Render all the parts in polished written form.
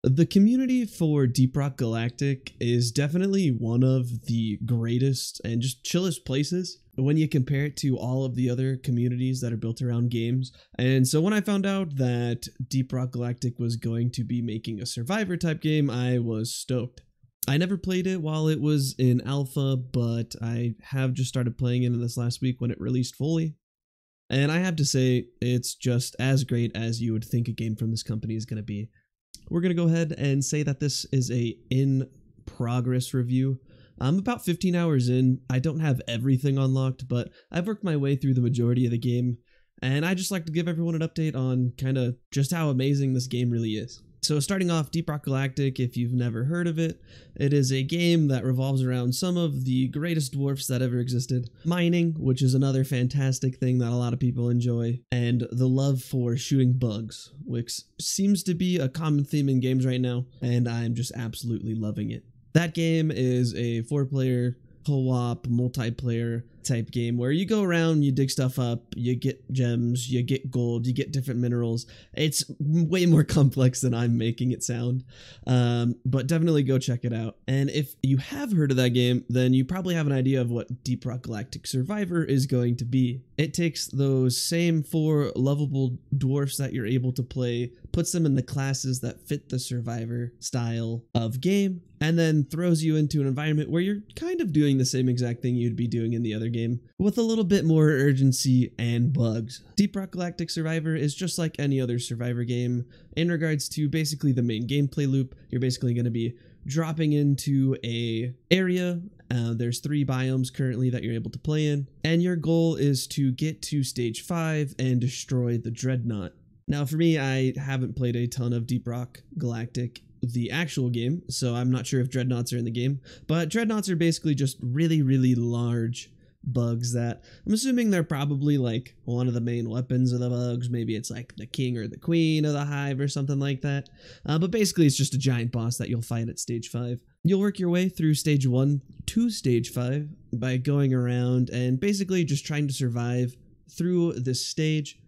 The community for Deep Rock Galactic is definitely one of the greatest and just chillest places when you compare it to all of the other communities that are built around games. And so when I found out that Deep Rock Galactic was going to be making a Survivor type game, I was stoked. I never played it while it was in alpha, but I have just started playing it in this last week when it released fully. And I have to say, it's just as great as you would think a game from this company is going to be. We're going to go ahead and say that this is a in-progress review. I'm about 15 hours in. I don't have everything unlocked, but I've worked my way through the majority of the game, and I just like to give everyone an update on kind of just how amazing this game really is. So starting off, Deep Rock Galactic, if you've never heard of it, it is a game that revolves around some of the greatest dwarfs that ever existed. Mining, which is another fantastic thing that a lot of people enjoy, and the love for shooting bugs, which seems to be a common theme in games right now, and I'm just absolutely loving it. That game is a 4-player co-op multiplayer type game where you go around, you dig stuff up, you get gems, you get gold, you get different minerals. It's way more complex than I'm making it sound, but definitely go check it out. And if you have heard of that game, then you probably have an idea of what Deep Rock Galactic Survivor is going to be. It takes those same 4 lovable dwarfs that you're able to play, puts them in the classes that fit the Survivor style of game, and then throws you into an environment where you're kind of doing the same exact thing you'd be doing in the other game, with a little bit more urgency and bugs. Deep Rock Galactic Survivor is just like any other Survivor game in regards to basically the main gameplay loop. You're basically going to be dropping into a area. There's 3 biomes currently that you're able to play in, and your goal is to get to stage 5 and destroy the Dreadnought. Now for me, I haven't played a ton of Deep Rock Galactic, the actual game, so I'm not sure if Dreadnoughts are in the game, but Dreadnoughts are basically just really, really large bugs that I'm assuming they're probably like one of the main weapons of the bugs. Maybe it's like the king or the queen of the hive or something like that. But basically it's just a giant boss that you'll fight at stage 5. You'll work your way through stage 1 to stage 5 by going around and basically just trying to survive through this stage.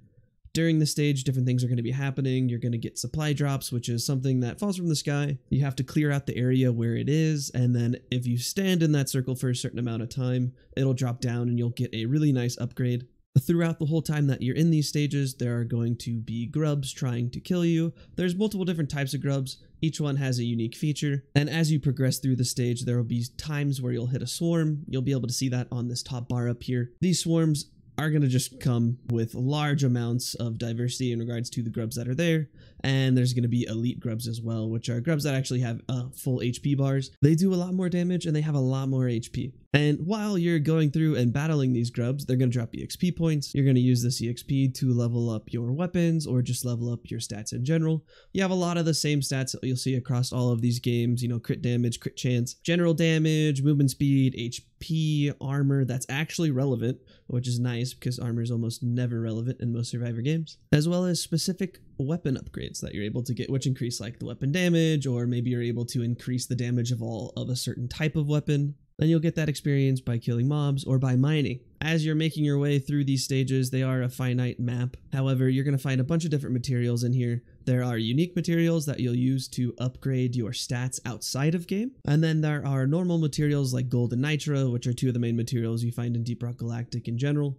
During the stage, different things are going to be happening. You're going to get supply drops, which is something that falls from the sky. You have to clear out the area where it is, and then if you stand in that circle for a certain amount of time, it'll drop down and you'll get a really nice upgrade. Throughout the whole time that you're in these stages, there are going to be grubs trying to kill you. There's multiple different types of grubs. Each one has a unique feature, and as you progress through the stage, there will be times where you'll hit a swarm. You'll be able to see that on this top bar up here. These swarms are going to just come with large amounts of diversity in regards to the grubs that are there, and there's going to be elite grubs as well, which are grubs that actually have full HP bars. They do a lot more damage and they have a lot more HP. And while you're going through and battling these grubs, they're going to drop EXP points. You're going to use this EXP to level up your weapons or just level up your stats in general. You have a lot of the same stats that you'll see across all of these games, you know, crit damage, crit chance, general damage, movement speed, HP, armor. That's actually relevant, which is nice because armor is almost never relevant in most Survivor games, as well as specific weapon upgrades that you're able to get, which increase like the weapon damage, or maybe you're able to increase the damage of all of a certain type of weapon. Then you'll get that experience by killing mobs or by mining. As you're making your way through these stages, they are a finite map. However, you're going to find a bunch of different materials in here. There are unique materials that you'll use to upgrade your stats outside of game. And then there are normal materials like gold and nitro, which are 2 of the main materials you find in Deep Rock Galactic in general.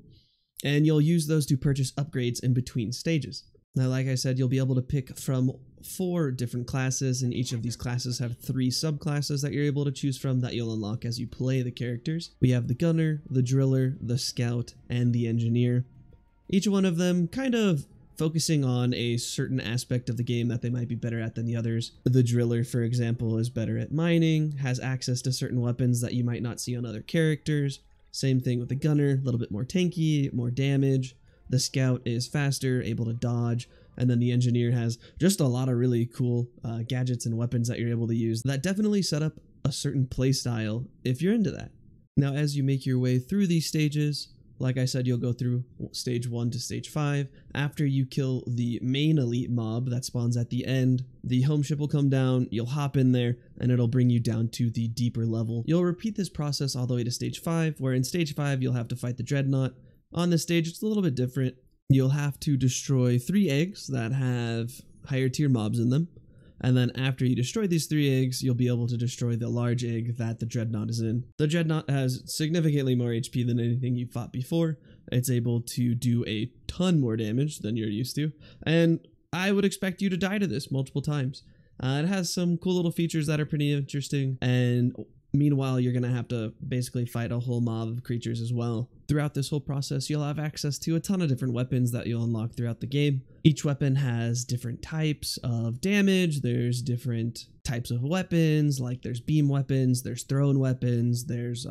And you'll use those to purchase upgrades in between stages. Now, like I said, you'll be able to pick from 4 different classes, and each of these classes have 3 subclasses that you're able to choose from that you'll unlock as you play the characters. We have the gunner, the driller, the scout, and the engineer. Each one of them kind of focusing on a certain aspect of the game that they might be better at than the others. The driller, for example, is better at mining, has access to certain weapons that you might not see on other characters. Same thing with the gunner, a little bit more tanky, more damage. The scout is faster, able to dodge, and then the engineer has just a lot of really cool gadgets and weapons that you're able to use that definitely set up a certain play style if you're into that. Now, as you make your way through these stages, like I said, you'll go through stage 1 to stage 5. After you kill the main elite mob that spawns at the end, the home ship will come down, you'll hop in there, and it'll bring you down to the deeper level. You'll repeat this process all the way to stage 5, where in stage 5 you'll have to fight the Dreadnought. On this stage, it's a little bit different. You'll have to destroy 3 eggs that have higher tier mobs in them. And then after you destroy these 3 eggs, you'll be able to destroy the large egg that the Dreadnought is in. The Dreadnought has significantly more HP than anything you fought before. It's able to do a ton more damage than you're used to, and I would expect you to die to this multiple times. It has some cool little features that are pretty interesting, and meanwhile, you're going to have to basically fight a whole mob of creatures as well. Throughout this whole process, you'll have access to a ton of different weapons that you'll unlock throughout the game. Each weapon has different types of damage. There's different types of weapons, like there's beam weapons, there's thrown weapons, there's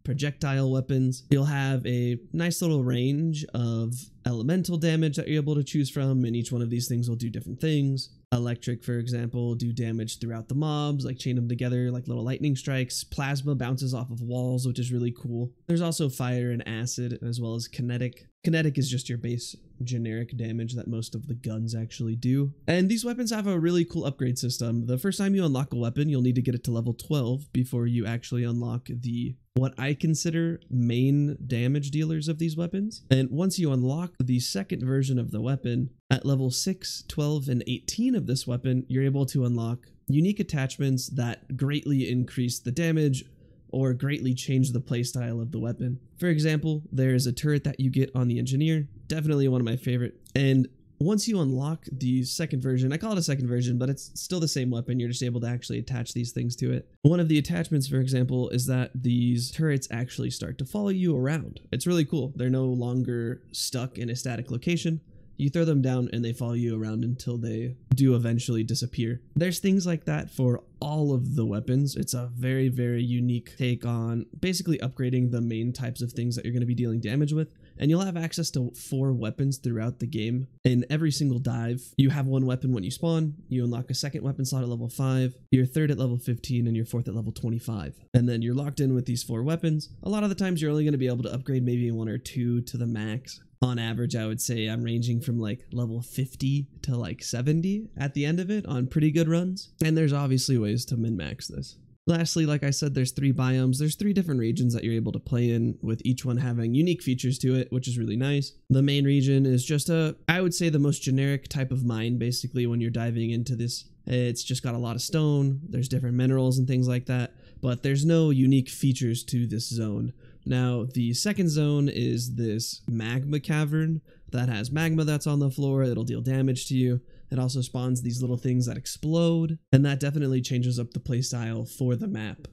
projectile weapons. You'll have a nice little range of elemental damage that you're able to choose from, and each one of these things will do different things. Electric, for example, will do damage throughout the mobs, like chain them together like little lightning strikes. Plasma bounces off of walls, which is really cool. There's also fire and acid, as well as kinetic. Kinetic is just your base generic damage that most of the guns actually do. And these weapons have a really cool upgrade system. The first time you unlock a weapon, you'll need to get it to level 12 before you actually unlock the what I consider main damage dealers of these weapons. And once you unlock the second version of the weapon, at level 6, 12, and 18 of this weapon, you're able to unlock unique attachments that greatly increase the damage or greatly change the playstyle of the weapon. For example, there's a turret that you get on the Engineer, definitely one of my favorite, and once you unlock the second version, I call it a second version, but it's still the same weapon, you're just able to actually attach these things to it. One of the attachments, for example, is that these turrets actually start to follow you around. It's really cool. They're no longer stuck in a static location. You throw them down and they follow you around until they do eventually disappear. There's things like that for all of the weapons. It's a very, very unique take on basically upgrading the main types of things that you're going to be dealing damage with. And you'll have access to 4 weapons throughout the game. In every single dive, you have 1 weapon when you spawn, you unlock a second weapon slot at level 5, your third at level 15, and your fourth at level 25. And then you're locked in with these 4 weapons. A lot of the times you're only going to be able to upgrade maybe 1 or 2 to the max. On average, I would say I'm ranging from like level 50 to like 70 at the end of it on pretty good runs. And there's obviously ways to min-max this. Lastly, like I said, there's 3 biomes. There's 3 different regions that you're able to play in, with each one having unique features to it, which is really nice. The main region is just I would say the most generic type of mine, basically, when you're diving into this. It's just got a lot of stone, there's different minerals and things like that, but there's no unique features to this zone. Now, the second zone is this magma cavern that has magma that's on the floor. It'll deal damage to you. It also spawns these little things that explode, and that definitely changes up the playstyle for the map.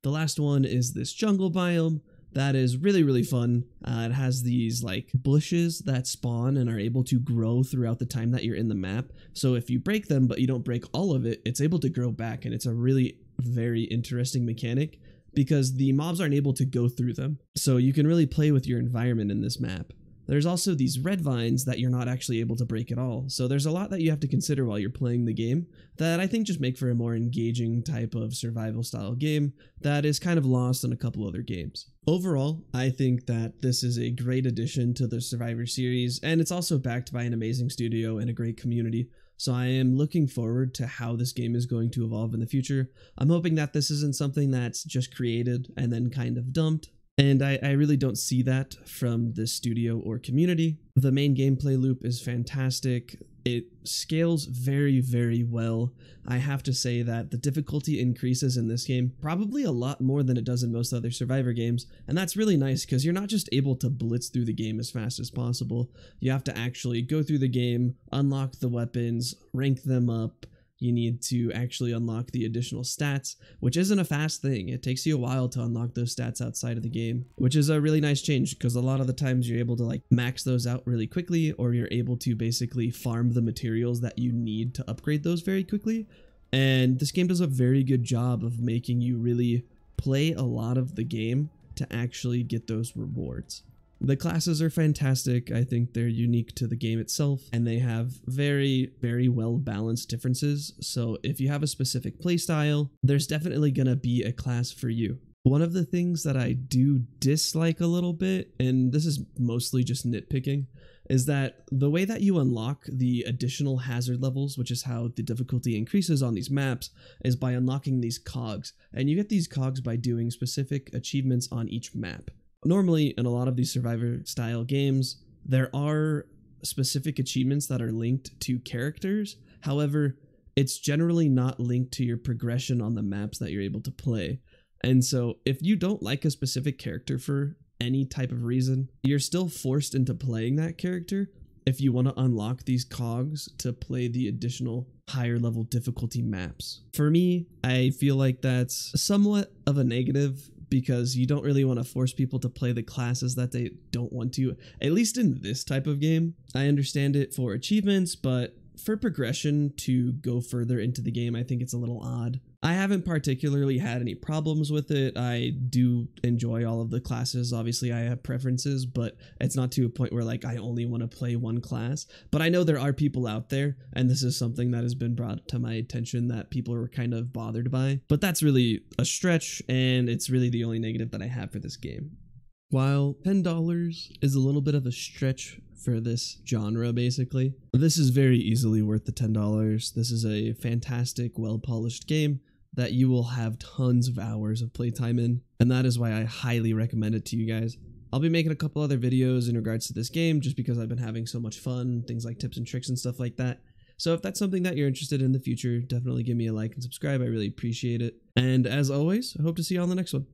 The last one is this jungle biome. That is really, really fun. It has these like bushes that spawn and are able to grow throughout the time that you're in the map. So if you break them, but you don't break all of it, it's able to grow back, and it's a really very interesting mechanic because the mobs aren't able to go through them. So you can really play with your environment in this map. There's also these red vines that you're not actually able to break at all. So there's a lot that you have to consider while you're playing the game that I think just make for a more engaging type of survival style game that is kind of lost in a couple other games. Overall, I think that this is a great addition to the Survivor series, and it's also backed by an amazing studio and a great community. So I am looking forward to how this game is going to evolve in the future. I'm hoping that this isn't something that's just created and then kind of dumped. And I really don't see that from this studio or community. The main gameplay loop is fantastic. It scales very, very well. I have to say that the difficulty increases in this game probably a lot more than it does in most other Survivor games. And that's really nice because you're not just able to blitz through the game as fast as possible. You have to actually go through the game, unlock the weapons, rank them up. You need to actually unlock the additional stats, which isn't a fast thing. It takes you a while to unlock those stats outside of the game, which is a really nice change because a lot of the times you're able to like max those out really quickly, or you're able to basically farm the materials that you need to upgrade those very quickly. And this game does a very good job of making you really play a lot of the game to actually get those rewards. The classes are fantastic. I think they're unique to the game itself, and they have very, very well balanced differences. So if you have a specific playstyle, there's definitely gonna be a class for you. One of the things that I do dislike a little bit, and this is mostly just nitpicking, is that the way that you unlock the additional hazard levels, which is how the difficulty increases on these maps, is by unlocking these cogs. And you get these cogs by doing specific achievements on each map. Normally, in a lot of these Survivor style games, there are specific achievements that are linked to characters. However, it's generally not linked to your progression on the maps that you're able to play. And so if you don't like a specific character for any type of reason, you're still forced into playing that character if you want to unlock these cogs to play the additional higher level difficulty maps. For me, I feel like that's somewhat of a negative, because you don't really want to force people to play the classes that they don't want to, at least in this type of game. I understand it for achievements, but for progression to go further into the game, I think it's a little odd. I haven't particularly had any problems with it. I do enjoy all of the classes. Obviously, I have preferences, but it's not to a point where like I only want to play one class. But I know there are people out there, and this is something that has been brought to my attention that people are kind of bothered by. But that's really a stretch, and it's really the only negative that I have for this game. While $10 is a little bit of a stretch for this genre, basically, this is very easily worth the $10. This is a fantastic, well-polished game that you will have tons of hours of playtime in, and that is why I highly recommend it to you guys. I'll be making a couple other videos in regards to this game just because I've been having so much fun, things like tips and tricks and stuff like that. So if that's something that you're interested in the future, definitely give me a like and subscribe. I really appreciate it. And as always, I hope to see you on the next one.